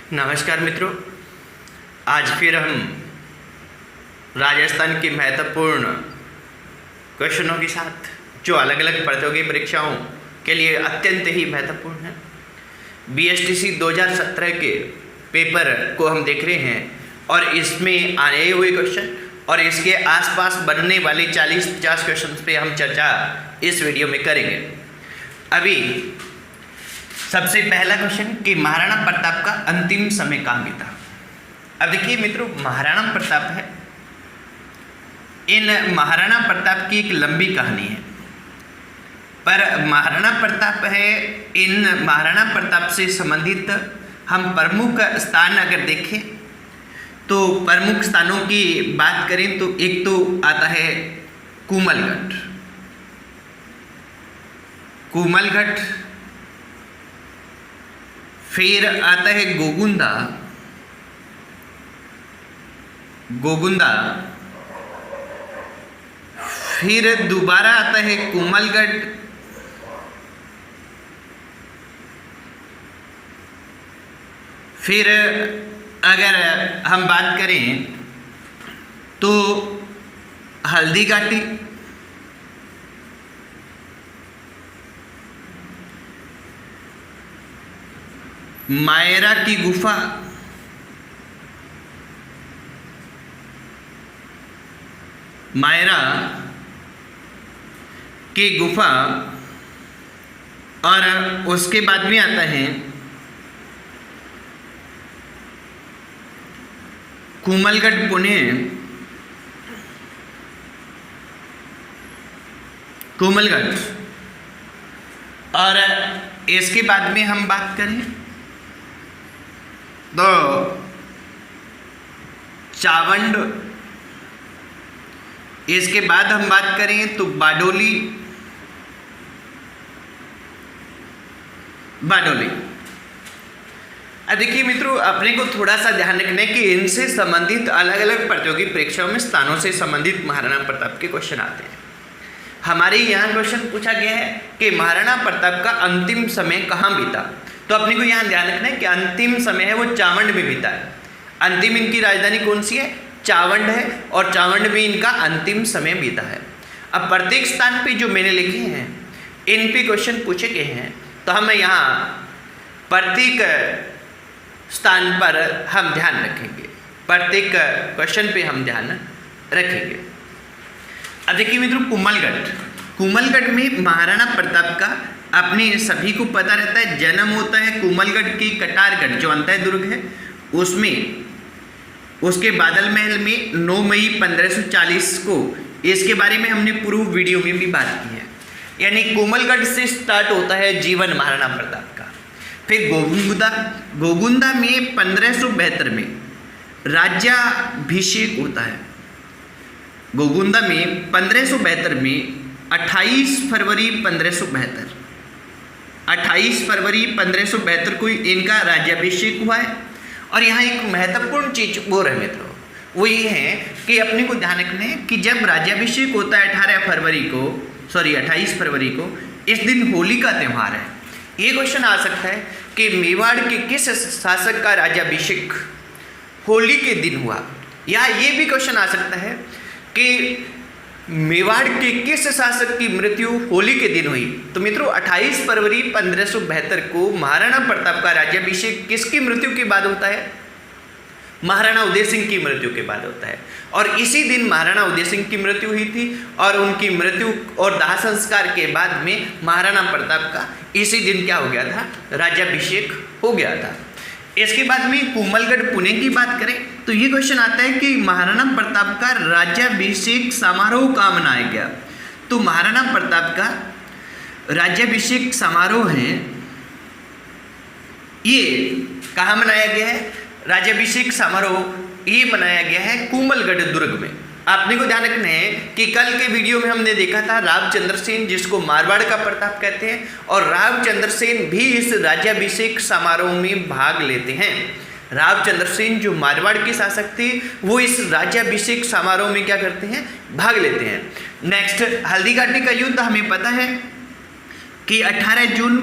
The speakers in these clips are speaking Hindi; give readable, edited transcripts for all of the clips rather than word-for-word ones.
नमस्कार मित्रों, आज फिर हम राजस्थान की महत्वपूर्ण क्वेश्चनों के साथ जो अलग अलग प्रतियोगी परीक्षाओं के लिए अत्यंत ही महत्वपूर्ण है बीएसटीसी 2017 के पेपर को हम देख रहे हैं और इसमें आए हुए क्वेश्चन और इसके आसपास बनने वाले 40-50 क्वेश्चन पे हम चर्चा इस वीडियो में करेंगे। अभी सबसे पहला क्वेश्चन कि महाराणा प्रताप का अंतिम समय कहाँ बीता। अब देखिए मित्रों, महाराणा प्रताप है, इन महाराणा प्रताप की एक लंबी कहानी है, पर महाराणा प्रताप है, इन महाराणा प्रताप से संबंधित हम प्रमुख स्थान अगर देखें तो प्रमुख स्थानों की बात करें तो एक तो आता है कुमलगढ़, फिर आता है गोगुंदा, फिर दोबारा आता है कुमलगढ़, फिर अगर हम बात करें तो हल्दी घाटी, मायरा की गुफा, मायरा की गुफा और उसके बाद में आता है कुमलगढ़ पुणे, कुमलगढ़ और इसके बाद में हम बात करें तो चावंड, इसके बाद हम बात करें तो बारडोली। अब देखिए मित्रों, अपने को थोड़ा सा ध्यान रखना है कि इनसे संबंधित अलग अलग प्रतियोगी परीक्षाओं में स्थानों से संबंधित महाराणा प्रताप के क्वेश्चन आते हैं। हमारे यहाँ क्वेश्चन पूछा गया है कि महाराणा प्रताप का अंतिम समय कहाँ बीता, तो अपने को यहाँ ध्यान रखना है कि अंतिम समय है वो चावंड में बीता है। अंतिम इनकी राजधानी कौन सी है? चावंड है, और चावंड में इनका अंतिम समय बीता है। अब प्रत्येक स्थान पे जो मैंने लिखे हैं इन पे क्वेश्चन पूछे गए हैं, तो हम यहाँ प्रत्येक स्थान पर हम ध्यान रखेंगे, प्रत्येक क्वेश्चन पे हम ध्यान रखेंगे। अब देखिए मित्रों, कुमलगढ़ में महाराणा प्रताप का अपने सभी को पता रहता है जन्म होता है कुमलगढ़ की कटारगढ़ जो अंतः दुर्ग है उसमें, उसके बादल महल में 9 मई 1540 को। इसके बारे में हमने पूर्व वीडियो में भी बात की है। यानी कोमलगढ़ से स्टार्ट होता है जीवन महाराणा प्रताप का। फिर गोगुंदा में 1572 में राज्याभिषेक होता है। गोगुंदा में 1572 में 28 फरवरी 1572 को इनका राज्याभिषेक हुआ है। और यहाँ एक महत्वपूर्ण चीज वो है मित्रों, वो ये है कि अपने को ध्यान रखना है कि जब राज्याभिषेक होता है 28 फरवरी को, इस दिन होली का त्यौहार है। ये क्वेश्चन आ सकता है कि मेवाड़ के किस शासक का राज्याभिषेक होली के दिन हुआ, या ये भी क्वेश्चन आ सकता है कि मेवाड़ के किस शासक की मृत्यु होली के दिन हुई। तो मित्रों 28 फरवरी 1572 को महाराणा प्रताप का राज्याभिषेक किसकी मृत्यु के बाद होता है? महाराणा उदय सिंह की मृत्यु के बाद होता है। और इसी दिन महाराणा उदय सिंह की मृत्यु हुई थी, और उनकी मृत्यु और दाह संस्कार के बाद में महाराणा प्रताप का इसी दिन क्या हो गया था? राज्याभिषेक हो गया था। इसके बाद में कुमलगढ़ पुणे की बात करें तो ये क्वेश्चन आता है कि महाराणा प्रताप का राज्याभिषेक समारोह कहाँ मनाया गया। तो महाराणा प्रताप का राज्याभिषेक समारोह है ये कहाँ मनाया गया है? राज्याभिषेक समारोह ये मनाया गया है कुमलगढ़ दुर्ग में। आपने को ध्यान रखना है कि कल के वीडियो में हमने देखा था रावचंद्र सेन, जिसको मारवाड़ का प्रताप कहते हैं, और रावचंद्र सेन भी इस राज्याभिषेक समारोह में भाग लेते हैं। रावचंद्र सेन जो मारवाड़ के शासक थे वो इस राज्याभिषेक समारोह में क्या करते हैं? भाग लेते हैं। नेक्स्ट, हल्दी घाटी का युद्ध हमें पता है कि 18 जून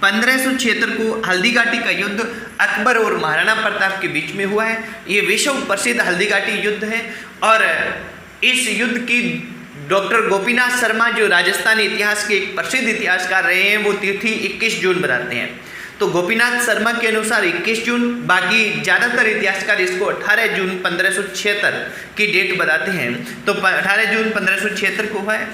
1576 को हल्दी घाटी का युद्ध अकबर और महाराणा प्रताप के बीच में हुआ है। ये विश्व प्रसिद्ध हल्दी घाटी युद्ध है और इस युद्ध की डॉक्टर गोपीनाथ शर्मा जो राजस्थान इतिहास के एक प्रसिद्ध इतिहासकार रहे हैं वो तिथि 21 जून बताते हैं। तो गोपीनाथ शर्मा के अनुसार 21 जून, बाकी ज़्यादातर इतिहासकार इसको 18 जून 1576 की डेट बताते हैं। तो 18 जून 1576 को हुआ है।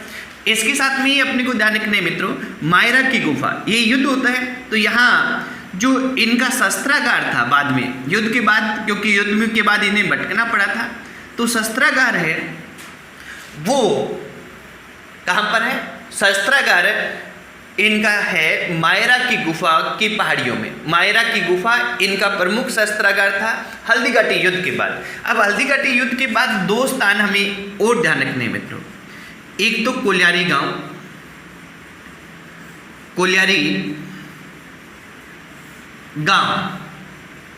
इसके साथ में ही अपने को ध्यान रखना है मित्रों, मायरा की गुफा, ये युद्ध होता है तो यहाँ जो इनका शस्त्रागार था बाद में युद्ध के बाद, क्योंकि युद्ध के बाद इन्हें भटकना पड़ा था, तो शस्त्रागार है वो कहाँ पर है? शस्त्रागार इनका है मायरा की गुफा की पहाड़ियों में। मायरा की गुफा इनका प्रमुख शस्त्रागार था हल्दी घाटी युद्ध के बाद। अब हल्दी घाटी युद्ध के बाद दो स्थान हमें और ध्यान रखने मित्रों, एक तो कोल्यारी गांव, कोल्यारी गांव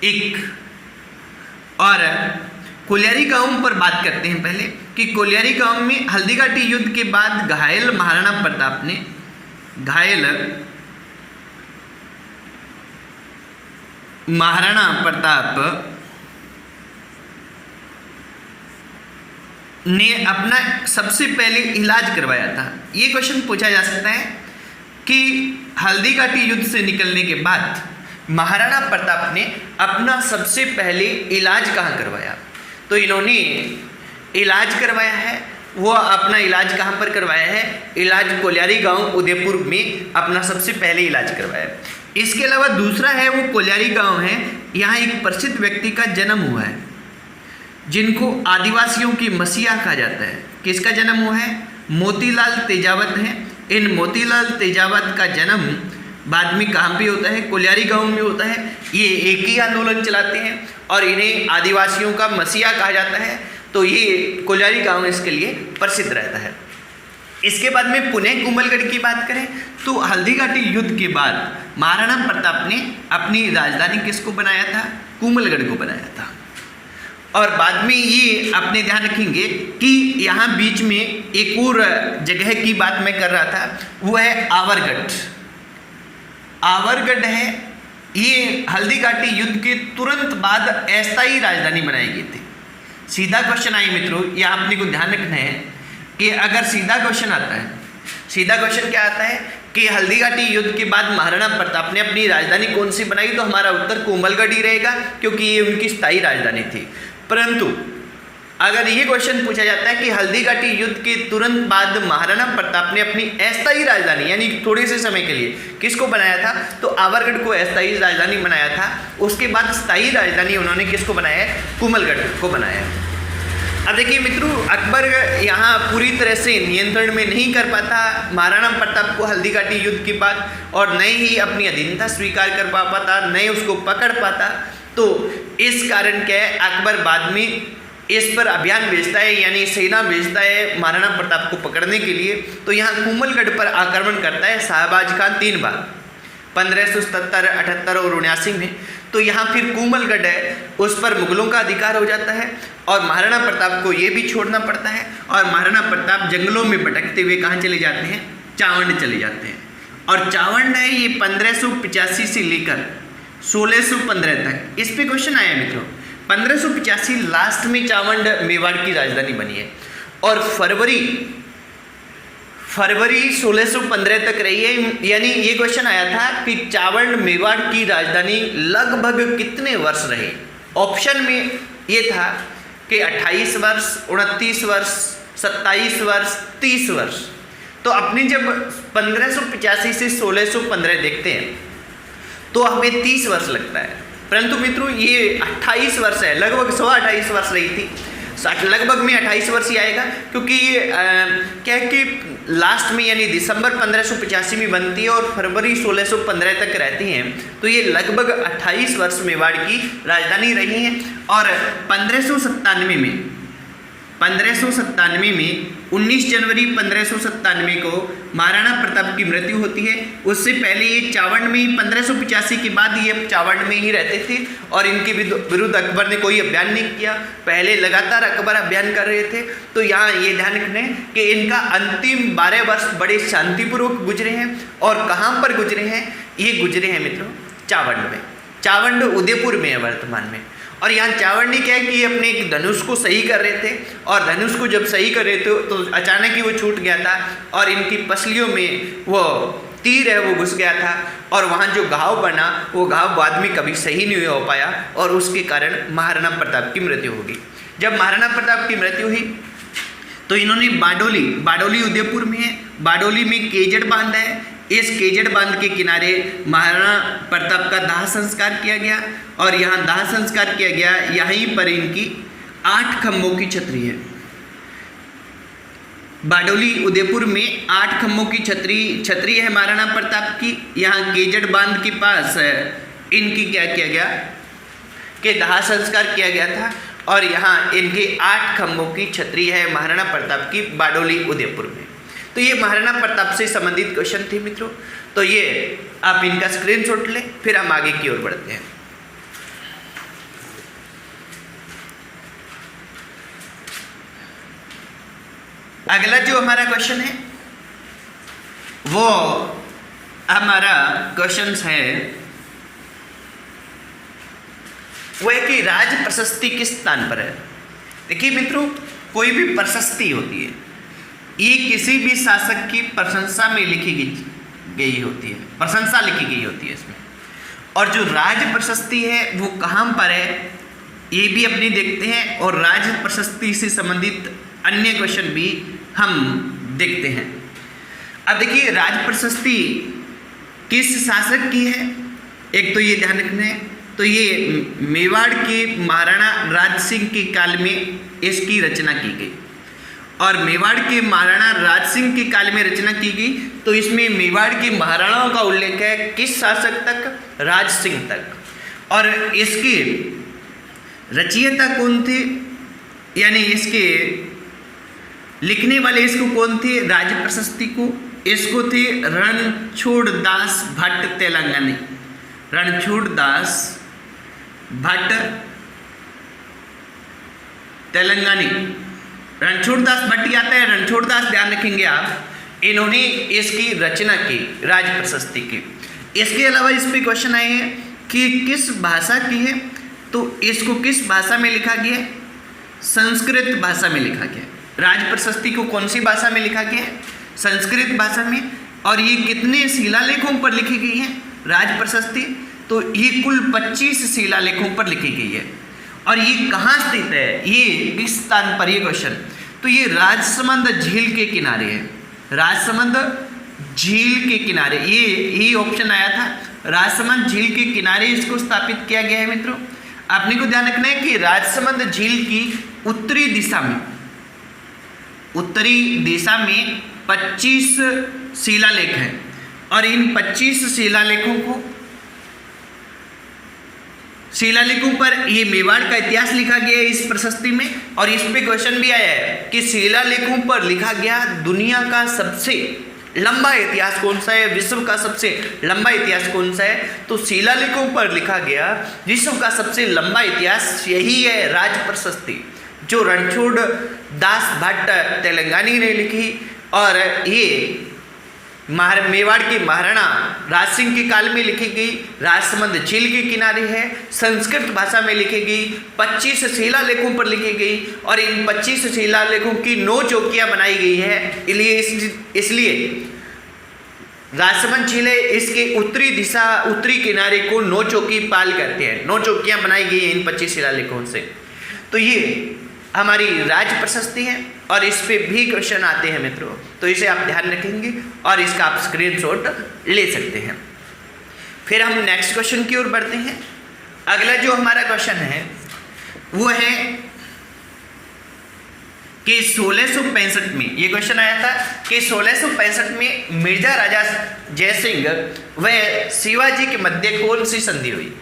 एक, और कोल्यारी गांव पर बात करते हैं पहले कि कोल्यारी गांव में हल्दी घाटी युद्ध के बाद घायल महाराणा प्रताप ने अपना सबसे पहले इलाज करवाया था। ये क्वेश्चन पूछा जा सकता है कि हल्दी घाटी युद्ध से निकलने के बाद महाराणा प्रताप ने अपना सबसे पहले इलाज कहाँ करवाया? तो इन्होंने इलाज करवाया है, वो अपना इलाज कहाँ पर करवाया है? इलाज कोल्यारी गांव उदयपुर में अपना सबसे पहले इलाज करवाया है। इसके अलावा दूसरा है वो कोल्यारी गांव है, यहाँ एक प्रसिद्ध व्यक्ति का जन्म हुआ है जिनको आदिवासियों की मसीहा कहा जाता है। किसका जन्म हुआ है? मोतीलाल तेजावत है। इन मोतीलाल तेजावत का जन्म बाद में कहाँ पे होता है? कोल्यारी गांव में होता है। ये एक ही आंदोलन चलाते हैं और इन्हें आदिवासियों का मसीहा कहा जाता है। तो ये कोल्यारी गांव इसके लिए प्रसिद्ध रहता है। इसके बाद में पुणे कुंभलगढ़ की बात करें तो हल्दी घाटी युद्ध के बाद महाराणा प्रताप ने अपनी राजधानी किसको बनाया था? कुंभलगढ़ को बनाया था। और बाद में ये अपने ध्यान रखेंगे कि यहाँ बीच में एक और जगह की बात मैं कर रहा था, वो है आवरगढ़। आवरगढ़ है, ये हल्दी घाटी युद्ध के तुरंत बाद अस्थायी राजधानी बनाई गई थी। सीधा क्वेश्चन आई मित्रों, यह अपने को ध्यान रखना है कि अगर सीधा क्वेश्चन आता है, सीधा क्वेश्चन क्या आता है कि हल्दी घाटी युद्ध के बाद महाराणा प्रताप ने अपनी राजधानी कौन सी बनाई, तो हमारा उत्तर कुंभलगढ़ ही रहेगा क्योंकि ये उनकी स्थायी राजधानी थी। परंतु अगर ये क्वेश्चन पूछा जाता है कि हल्दी घाटी युद्ध के तुरंत बाद महाराणा प्रताप ने अपनी अस्थायी राजधानी यानी थोड़े से समय के लिए किसको बनाया था, तो आवरगढ़ को अस्थायी राजधानी बनाया था। उसके बाद स्थायी राजधानी उन्होंने किसको बनाया है? कुंभलगढ़ को बनाया। अब देखिए मित्रों, अकबर यहाँ पूरी तरह से नियंत्रण में नहीं कर पाता महाराणा प्रताप को हल्दी घाटी युद्ध के बाद, और न ही अपनी अधीनता स्वीकार कर पाता, न ही उसको पकड़ पाता। तो इस कारण क्या है, अकबर बाद में इस पर अभियान भेजता है, यानी सेना भेजता है महाराणा प्रताप को पकड़ने के लिए। तो यहाँ कुंभलगढ़ पर आक्रमण करता है शाहबाज खान 3 बार, 1577, 78 और 79 में। तो यहाँ फिर कुंभलगढ़ है, उस पर मुगलों का अधिकार हो जाता है और महाराणा प्रताप को ये भी छोड़ना पड़ता है। और महाराणा प्रताप जंगलों में भटकते हुए कहाँ चले जाते हैं? चावंड चले जाते हैं। और चावंड है ये 1585 से लेकर 1615 तक। इस पे क्वेश्चन आया मित्रों। 1585 लास्ट में चावंड मेवाड़ की राजधानी बनी है और फरवरी 1615 तक रही है। यानी ये क्वेश्चन आया था कि चावंड मेवाड़ की राजधानी लगभग कितने वर्ष रहे। ऑप्शन में ये था कि 28 वर्ष, 29 वर्ष, 27 वर्ष, 30 वर्ष। तो अपनी जब 1585 से 1615 देखते हैं तो हमें 30 वर्ष लगता है, परंतु मित्रों ये 28 वर्ष है, लगभग 28 वर्ष रही थी। लगभग में 28 वर्ष ही आएगा क्योंकि ये क्या है कि लास्ट में यानी दिसंबर 1585 में बनती है और फरवरी 1615 तक रहती हैं। तो ये लगभग 28 वर्ष मेवाड़ की राजधानी रही है। और 1597 में 19 जनवरी 1597 को महाराणा प्रताप की मृत्यु होती है। उससे पहले ये चावंड में ही 1585 के बाद ये चावंड में ही रहते थे और इनके विरुद्ध अकबर ने कोई अभियान नहीं किया। पहले लगातार अकबर अभियान कर रहे थे। तो यहाँ ये ध्यान रखें कि इनका अंतिम 12 वर्ष बड़े शांतिपूर्वक गुजरे हैं। और कहाँ पर गुजरे हैं ये गुजरे हैं मित्रों चावंड में। चावंड उदयपुर में है वर्तमान में। और यहाँ चावंड ने क्या है कि अपने एक धनुष को सही कर रहे थे, और धनुष को जब सही कर रहे थे तो अचानक ही वो छूट गया था और इनकी पसलियों में वो तीर है वो घुस गया था, और वहाँ जो घाव बना वो घाव बाद में कभी सही नहीं हो पाया, और उसके कारण महाराणा प्रताप की मृत्यु होगी। जब महाराणा प्रताप की मृत्यु हुई तो इन्होंने बाडोली उदयपुर में है, बाडोली में केजड़ बांध है, इस केजड़ बांध के किनारे महाराणा प्रताप का दाह संस्कार किया गया, और यहाँ दाह संस्कार किया गया। यहीं पर इनकी 8 खम्भों की छतरी है। बाडोली उदयपुर में 8 खम्भों की छतरी है महाराणा प्रताप की। यहाँ केजड़ बांध के पास इनकी क्या किया गया कि दाह संस्कार किया गया था, और यहाँ इनके 8 खम्भों की छतरी है महाराणा प्रताप की बाडोली उदयपुर में। तो ये महाराणा प्रताप से संबंधित क्वेश्चन थे मित्रों। तो ये आप इनका स्क्रीनशॉट लें, फिर हम आगे की ओर बढ़ते हैं। अगला जो हमारा क्वेश्चन है वो हमारा क्वेश्चन है वो है कि राज प्रशस्ति किस स्थान पर है। देखिए मित्रों, कोई भी प्रशस्ति होती है ये किसी भी शासक की प्रशंसा में लिखी गई होती है, प्रशंसा लिखी गई होती है इसमें। और जो राज प्रशस्ति है वो कहाँ पर है ये भी अपनी देखते हैं, और राज प्रशस्ति से संबंधित अन्य क्वेश्चन भी हम देखते हैं। अब देखिए राज प्रशस्ति किस शासक की है, एक तो ये ध्यान रखना है। तो ये मेवाड़ के महाराणा राज सिंह के काल में इसकी रचना की गई, और मेवाड़ के महाराणा राज सिंह के काल में रचना की गई। तो इसमें मेवाड़ के महाराणाओं का उल्लेख है किस शासक तक, राज सिंह तक। और इसके रचयिता कौन थे, यानी इसके लिखने वाले इसको कौन थे, राज प्रशस्ति को, इसको थे रणछोड़ दास भट्ट तेलंगानी। रणछोड़ दास भट्ट तेलंगानी, रणछोड़ दास भट्ट आता है, रणछोड़ दास ध्यान रखेंगे आप, इन्होंने इसकी रचना की राज प्रशस्ति की। इसके अलावा इस पे क्वेश्चन आए हैं कि किस भाषा की है, तो इसको किस भाषा में लिखा गया है, संस्कृत भाषा में लिखा गया है। राज प्रशस्ति को कौन सी भाषा में लिखा गया है, संस्कृत भाषा में। और ये कितने शिलालेखों पर लिखी गई है राज प्रशस्ति, तो ये कुल 25 शिलालेखों पर लिखी गई है। और ये कहाँ स्थित है, ये किस स्थान पर, ये क्वेश्चन, तो ये राजसमंद झील के किनारे है। राजसमंद झील के किनारे, ये ऑप्शन आया था, राजसमंद झील के किनारे इसको स्थापित किया गया है मित्रों। आपने को ध्यान रखना है कि राजसमंद झील की उत्तरी दिशा में 25 शिलालेख हैं, और इन 25 शिलालेखों पर ये मेवाड़ का इतिहास लिखा गया है इस प्रशस्ति में। और इस पे क्वेश्चन भी आया है कि शिलालेखों पर लिखा गया दुनिया का सबसे लंबा इतिहास कौन सा है, विश्व का सबसे लंबा इतिहास कौन सा है। तो शिलालेखों पर लिखा गया विश्व का सबसे लंबा इतिहास यही है राज प्रशस्ति, जो रणछोड़ दास भट्ट तेलंगानी ने लिखी। और ये मेवाड़ के महाराणा राज सिंह के काल में लिखी गई, राजसमंद झील के किनारे है, संस्कृत भाषा में लिखी गई, 25 शिलालेखों पर लिखी गई, और इन 25 शिलालेखों की 9 चौकियां बनाई गई है। इसलिए राजसमंद झील है, इसके उत्तरी किनारे को 9 चौकी पाल करते हैं, 9 चौकियां बनाई गई हैं इन 25 शिलालेखों से। तो ये हमारी राज प्रशस्ति है, और इस पे भी क्वेश्चन आते हैं मित्रों, तो इसे आप ध्यान रखेंगे और इसका आप स्क्रीनशॉट ले सकते हैं। फिर हम नेक्स्ट क्वेश्चन की ओर बढ़ते हैं। अगला जो हमारा क्वेश्चन है वो है कि 1665 में, ये क्वेश्चन आया था कि 1665 में मिर्जा राजा जयसिंह व शिवाजी के मध्य कौन सी संधि हुई।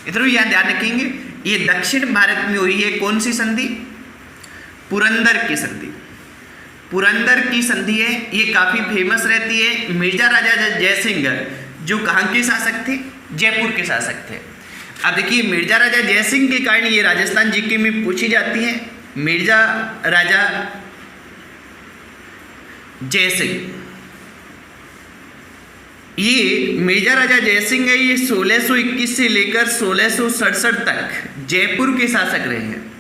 मित्रों यहाँ ध्यान रखेंगे, ये दक्षिण भारत में हुई है कौन सी संधि, पुरंदर की संधि। पुरंदर की संधि है, ये काफ़ी फेमस रहती है। मिर्जा राजा जयसिंह जो कहाँ के शासक थे, जयपुर के शासक थे। अब देखिए मिर्जा राजा जयसिंह के कारण ये राजस्थान जीके में पूछी जाती है। मिर्जा राजा जयसिंह ये मिर्जा राजा जयसिंह है, ये 1621 से लेकर 1667 तक जयपुर के शासक रहे हैं,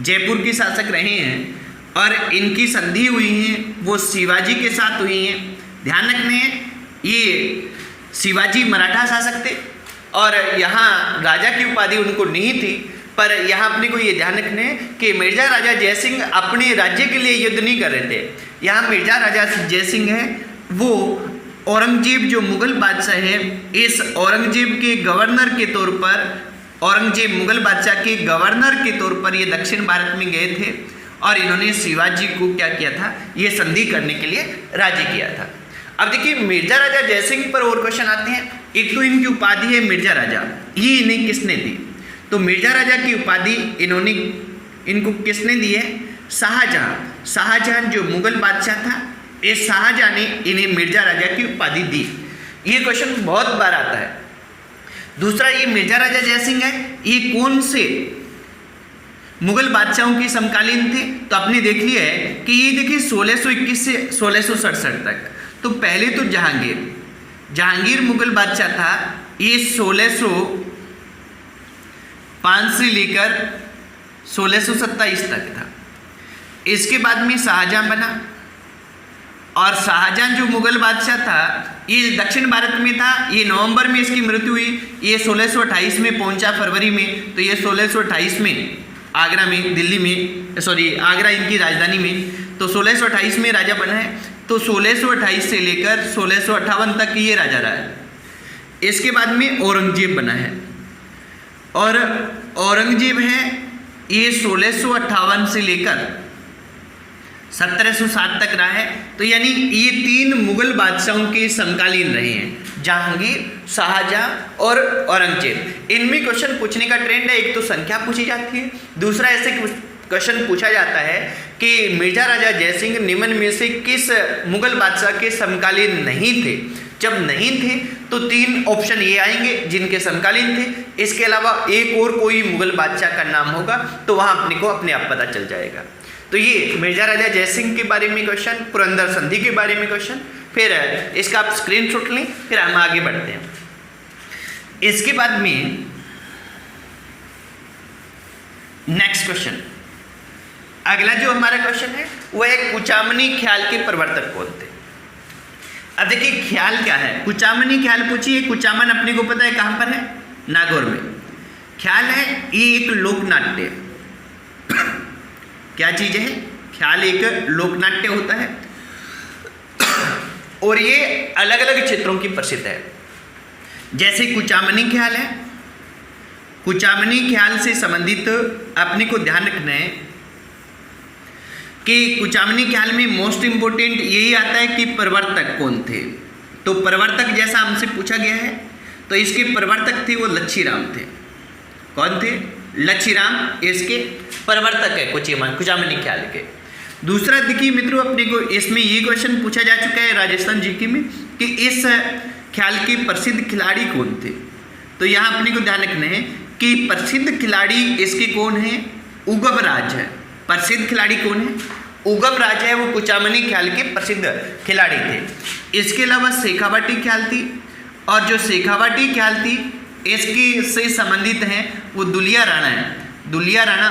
जयपुर के शासक रहे हैं। और इनकी संधि हुई है वो शिवाजी के साथ हुई है। ध्यान रखने हैं, ये शिवाजी मराठा शासक थे और यहाँ राजा की उपाधि उनको नहीं थी, पर यहाँ अपने को ये ध्यान रखने हैं कि मिर्जा राजा जयसिंह अपने राज्य के लिए युद्ध नहीं कर रहे थे। यहाँ मिर्जा राजा जयसिंह है वो औरंगजेब जो मुगल बादशाह है, इस औरंगजेब के गवर्नर के तौर पर, औरंगजेब मुगल बादशाह के गवर्नर के तौर पर ये दक्षिण भारत में गए थे और इन्होंने शिवाजी को क्या किया था, ये संधि करने के लिए राजी किया था। अब देखिए मिर्जा राजा जयसिंह पर और क्वेश्चन आते हैं। एक तो इनकी उपाधि है मिर्जा राजा, ये इन्हें किसने दी? तो मिर्जा राजा की उपाधि इनको किसने दी है? शाहजहां। शाहजहां जो मुगल बादशाह था, इस शाहजहां ने इन्हें मिर्जा राजा की उपाधि दी। ये क्वेश्चन बहुत बार आता है। दूसरा, ये मिर्जा राजा जयसिंह है, ये कौन से मुगल बादशाहों के समकालीन थे? तो आपने देख लिया है कि ये देखिए 1621 से 1667 तक। तो पहले तो जहांगीर मुगल बादशाह था, ये 1605 से लेकर 1627 तक था। इसके बाद में शाहजहां बना और शाहजहां जो मुगल बादशाह था ये दक्षिण भारत में था। ये नवंबर में इसकी मृत्यु हुई, ये 1628 में पहुंचा फरवरी में। तो ये 1628 में आगरा में, दिल्ली में, आगरा इनकी राजधानी में, तो 1628 में राजा बना है। तो 1628 से लेकर 1658 तक ये राजा रहा है। इसके बाद में औरंगजेब बना है और औरंगजेब है ये 1658 से लेकर 1707 तक रहा है। तो यानी ये 3 मुगल बादशाहों के समकालीन रहे हैं, जहांगीर, शाहजहां और औरंगजेब। इनमें क्वेश्चन पूछने का ट्रेंड है। एक तो संख्या पूछी जाती है, दूसरा ऐसे क्वेश्चन पूछा जाता है कि मिर्जा राजा जयसिंह निम्न में से किस मुगल बादशाह के समकालीन नहीं थे। जब नहीं थे तो 3 ऑप्शन ये आएंगे जिनके समकालीन थे। इसके अलावा एक और कोई मुगल बादशाह का नाम होगा तो वहाँ अपने आप पता चल जाएगा। तो ये मिर्जा राजा जयसिंह के बारे में क्वेश्चन, पुरंदर संधि के बारे में क्वेश्चन। फिर इसका आप स्क्रीनशॉट लें, फिर हम आगे बढ़ते हैं। इसके बाद में नेक्स्ट क्वेश्चन, अगला जो हमारा क्वेश्चन है वह है कुचामनी ख्याल के प्रवर्तक कौन थे। अब देखिए ख्याल क्या है, कुचामनी ख्याल पूछिए। कुचामन अपने को पता है कहाँ पर है? नागौर में। ख्याल है ये एक लोकनाट्य है। क्या चीज है? ख्याल एक लोकनाट्य होता है और ये अलग अलग क्षेत्रों की प्रसिद्ध है। जैसे कुचामनी ख्याल है, कुचामनी ख्याल से संबंधित अपने को ध्यान रखना है कि कुचामनी ख्याल में मोस्ट इंपोर्टेंट यही आता है कि प्रवर्तक कौन थे। तो प्रवर्तक जैसा हमसे पूछा गया है तो इसके प्रवर्तक थे वो लच्छीराम थे। कौन थे? लच्छीराम इसके प्रवर्तक है कुचामनी ख्याल के। दूसरा देखिए मित्रों, अपने को इसमें ये क्वेश्चन पूछा जा चुका है राजस्थान जीके में कि इस ख्याल के प्रसिद्ध खिलाड़ी कौन थे। तो यहाँ अपने को ध्यान रखना है कि प्रसिद्ध खिलाड़ी इसके कौन है? उगम राज है। प्रसिद्ध खिलाड़ी कौन है? उगम राज है, वो कुचामनी ख्याल के प्रसिद्ध खिलाड़ी थे। इसके अलावा शेखावाटी ख्याल थी और जो शेखावाटी ख्याल थी इसकी से संबंधित हैं वो दुलिया राणा है। दुलिया राणा,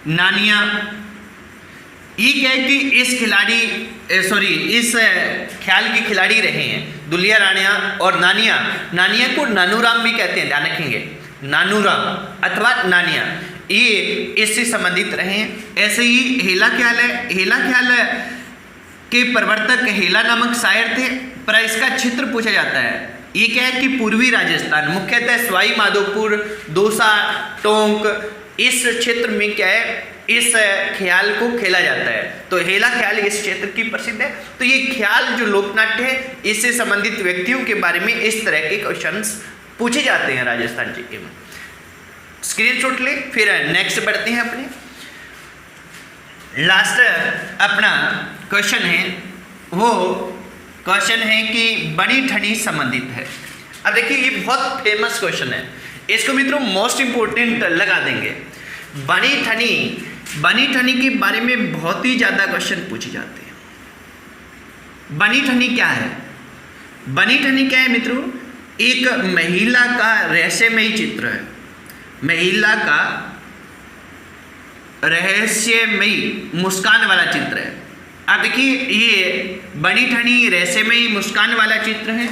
नानिया, ये क्या है कि इस ख्याल के खिलाड़ी रहे हैं दुलिया राणा और नानिया। नानिया को नानूराम भी कहते हैं, ध्यान रखेंगे, नानूराम अथवा नानिया, ये इससे संबंधित रहे हैं। ऐसे ही हेला ख्याल है। हेला ख्याल के प्रवर्तक हेला नामक शायर थे, पर इसका क्षेत्र पूछा जाता है। ये क्या है कि पूर्वी राजस्थान, मुख्यतः सवाई माधोपुर, दौसा, टोंक, इस क्षेत्र में क्या है इस ख्याल को खेला जाता है। तो हेला ख्याल इस क्षेत्र की प्रसिद्ध है। तो ये ख्याल जो लोकनाट्य है इससे संबंधित व्यक्तियों के बारे में इस तरह के क्वेश्चंस पूछे जाते हैं राजस्थान जीके में। स्क्रीनशॉट ले, फिर नेक्स्ट बढ़ते हैं। अपने लास्ट अपना क्वेश्चन है वो क्वेश्चन है कि बनी ठनी संबंधित है। अब देखिए ये बहुत फेमस क्वेश्चन है, इसको मित्रों मोस्ट इंपोर्टेंट लगा देंगे। बनी ठनी के बारे में बहुत ही ज़्यादा क्वेश्चन पूछे जाते हैं। बनी ठनी क्या है? बनी ठनी क्या है मित्रों? एक महिला का रहस्यमयी चित्र है, महिला का रहस्यमयी मुस्कान वाला चित्र है। अब देखिए ये बनी ठनी रहस्यमयी मुस्कान वाला चित्र है।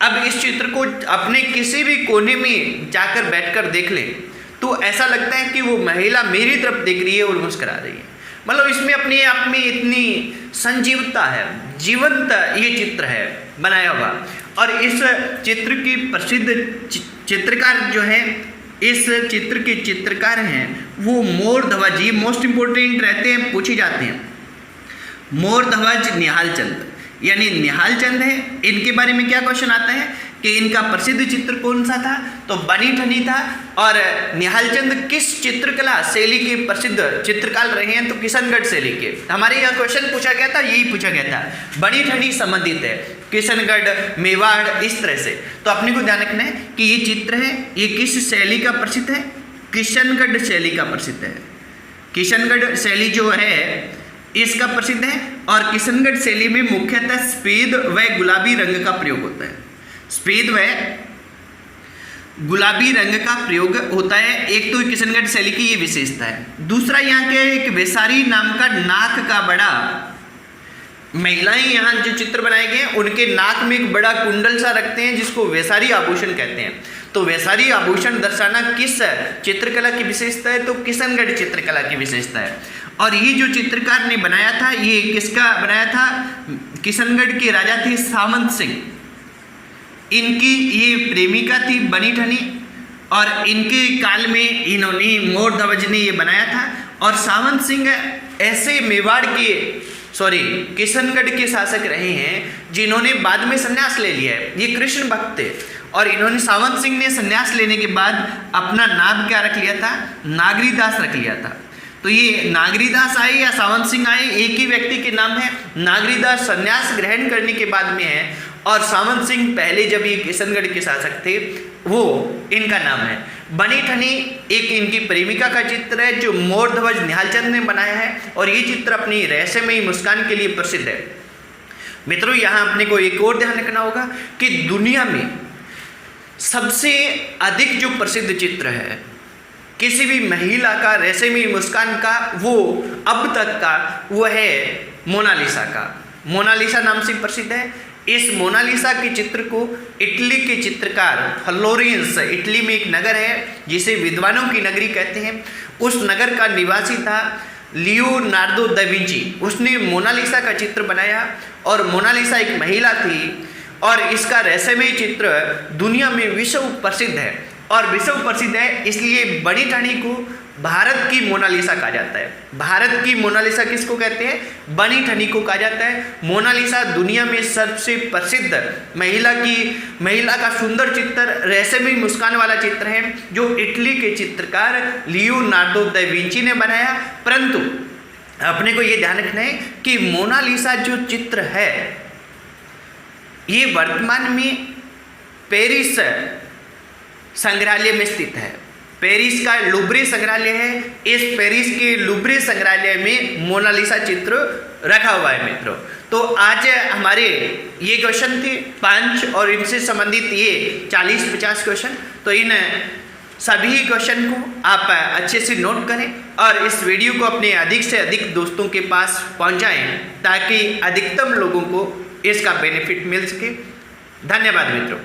अब इस चित्र को अपने किसी भी कोने में जाकर बैठकर देख ले तो ऐसा लगता है कि वो महिला मेरी तरफ देख रही है और मुस्कुरा रही है। मतलब इसमें अपने आप में इतनी संजीवता है, जीवंत ये चित्र है बनाया हुआ। और इस चित्र की प्रसिद्ध चित्रकार जो है, इस चित्र के चित्रकार हैं वो मोर ध्वज, ये मोस्ट इंपोर्टेंट रहते हैं, पूछे जाते हैं। मोर ध्वज निहाल चंद, यानी निहाल चंद है। इनके बारे में क्या क्वेश्चन आता है कि इनका प्रसिद्ध चित्र कौन सा था? तो बनी ठनी था। और निहाल चंद किस चित्रकला शैली के प्रसिद्ध चित्रकार रहे हैं? तो किशनगढ़ शैली के। हमारे यहाँ क्वेश्चन पूछा गया था, यही पूछा गया था, बनी ठनी संबंधित है किशनगढ़, मेवाड़, इस तरह से। तो अपने को ध्यान रखना है कि ये चित्र है, ये किस शैली का प्रसिद्ध है? किशनगढ़ शैली का प्रसिद्ध है। किशनगढ़ शैली जो है इसका प्रसिद्ध है। और किशनगढ़ शैली में मुख्यतः सफेद व गुलाबी रंग का प्रयोग होता है। सफेद व गुलाबी रंग का प्रयोग होता है। एक तो किशनगढ़ शैली की ये विशेषता है। दूसरा यहाँ के एक वेसारी नाम का नाक का बड़ा, महिलाएं यहाँ जो चित्र बनाए गए हैं उनके नाक में एक बड़ा कुंडल सा रखते हैं जिसको वेसारी आभूषण कहते हैं। तो वेसारी आभूषण दर्शाना किस चित्रकला की विशेषता है? तो किशनगढ़ चित्रकला की विशेषता है। और ये जो चित्रकार ने बनाया था, ये किसका बनाया था? किशनगढ़ के राजा थे सावंत सिंह। इनकी ये प्रेमिका थी बनी ठनी और इनके काल में इन्होंने मोर ध्वज ने ये बनाया था। और सावंत सिंह ऐसे मेवाड़ के किशनगढ़ के शासक रहे हैं जिन्होंने बाद में संन्यास ले लिया है। ये कृष्ण भक्त थे और इन्होंने, सावंत सिंह ने संन्यास लेने के बाद अपना नाम क्या रख लिया था? नागरीदास रख लिया था। तो ये नागरीदास आए या सावंत सिंह आए, एक ही व्यक्ति के नाम है। नागरीदास संन्यास ग्रहण करने के बाद में है और सावंत सिंह पहले जब ये किशनगढ़ के शासक थे वो इनका नाम है। बनी ठनी एक इनकी प्रेमिका का चित्र है जो मोर ध्वज निहालचंद ने बनाया है और ये चित्र अपनी रहस्यमयी मुस्कान के लिए प्रसिद्ध है। मित्रों यहाँ अपने को एक और ध्यान रखना होगा कि दुनिया में सबसे अधिक जो प्रसिद्ध चित्र है किसी भी महिला का रहस्यमयी मुस्कान का, वो अब तक का वो है मोनालिसा का। मोनालिसा नाम से प्रसिद्ध है। इस मोनालिसा के चित्र को इटली के चित्रकार फ्लोरेंस, इटली में एक नगर है जिसे विद्वानों की नगरी कहते हैं, उस नगर का निवासी था लियोनार्दो दा विंची। उसने मोनालिसा का चित्र बनाया और मोनालिसा एक महिला थी और इसका रहस्यमयी चित्र दुनिया में विश्व प्रसिद्ध है। और विश्व प्रसिद्ध है इसलिए बनी ठनी को भारत की मोनालिसा कहा जाता है। भारत की मोनालिसा किसको कहते हैं? बनी ठनी को कहा जाता है। मोनालिसा दुनिया में सबसे प्रसिद्ध महिला का सुंदर चित्र, रहस्यमयी मुस्कान वाला चित्र है जो इटली के चित्रकार लियोनार्दो दा विंची ने बनाया। परंतु अपने को ये ध्यान रखना है कि मोनालिसा जो चित्र है ये वर्तमान में पेरिस संग्रहालय में स्थित है। पेरिस का लुब्रे संग्रहालय है। इस पेरिस के लुब्रे संग्रहालय में मोनालिसा चित्र रखा हुआ है मित्रों। तो आज हमारे ये क्वेश्चन थे 5 और इनसे संबंधित ये 40-50 क्वेश्चन। तो इन सभी क्वेश्चन को आप अच्छे से नोट करें और इस वीडियो को अपने अधिक से अधिक दोस्तों के पास पहुंचाएं ताकि अधिकतम लोगों को इसका बेनिफिट मिल सके। धन्यवाद मित्रों।